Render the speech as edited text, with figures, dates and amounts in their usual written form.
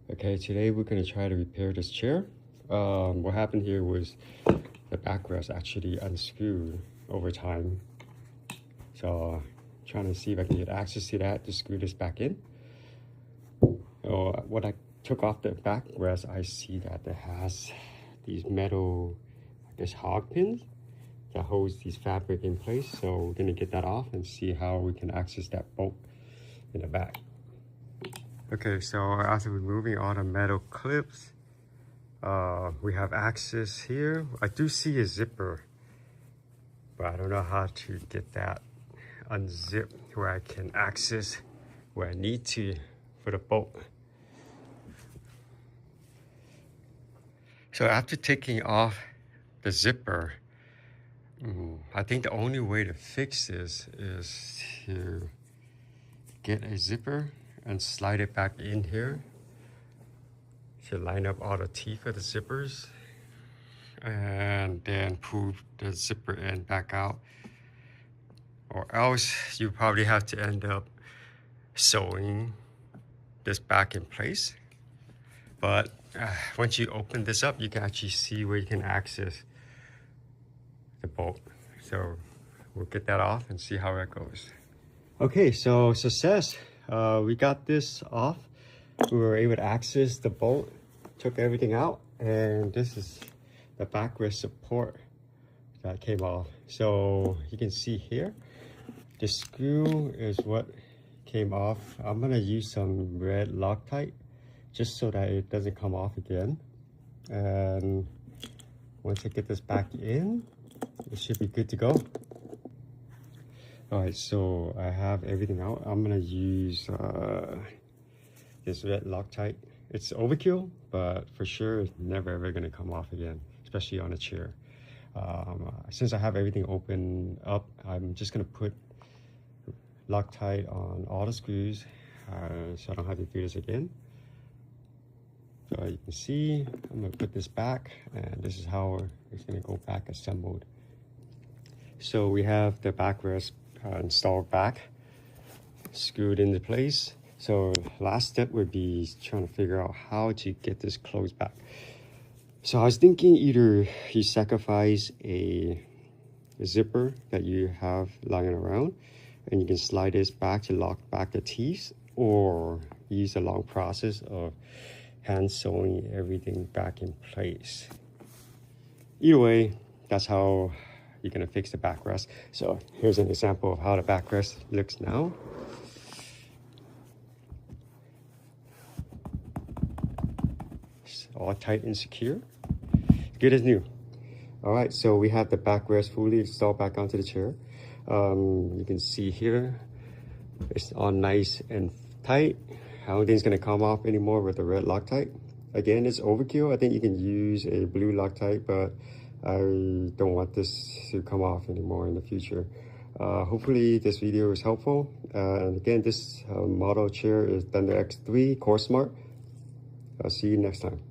Okay, today we're going to try to repair this chair. What happened here was the backrest actually unscrewed over time. So trying to see if I can get access to that to screw this back in. When I took off the backrest, I see that it has these metal, I guess, hog pins that holds these fabric in place. So we're going to get that off and see how we can access that bolt in the back. Okay, so after removing all the metal clips, we have access here. I do see a zipper, but I don't know how to get that unzipped where I can access where I need to for the bolt. So after taking off the zipper, I think the only way to fix this is to get a zipper and slide it back in here to line up all the teeth of the zippers, and then pull the zipper end back out, or else you probably have to end up sewing this back in place. But once you open this up, you can actually see where you can access the bolt. So we'll get that off and see how that goes. Okay, so success. We got this off. We were able to access the bolt, took everything out, and this is the backrest support that came off. So you can see here, the screw is what came off. I'm gonna use some red Loctite just so that it doesn't come off again. And once I get this back in, it should be good to go. All right, so I have everything out. I'm gonna use this red Loctite. It's overkill, but for sure it's never ever gonna come off again, especially on a chair. Since I have everything open up, I'm just gonna put Loctite on all the screws so I don't have to do this again. So you can see, I'm gonna put this back, and this is how it's gonna go back assembled. So we have the backrest installed back, screwed into place. So last step would be trying to figure out how to get this closed back. So I was thinking either you sacrifice a zipper that you have lying around and you can slide this back to lock back the teeth, or use a long process of hand sewing everything back in place. Either way, that's how you're gonna fix the backrest. So here's an example of how the backrest looks now. It's all tight and secure, good as new. All right, so we have the backrest fully installed back onto the chair. You can see here, it's all nice and tight. I don't think it's gonna come off anymore with the red Loctite. Again, it's overkill. I think you can use a blue Loctite, but I don't want this to come off anymore in the future. Hopefully this video is helpful. And again, this model chair is the TX3 Core Smart. I'll see you next time.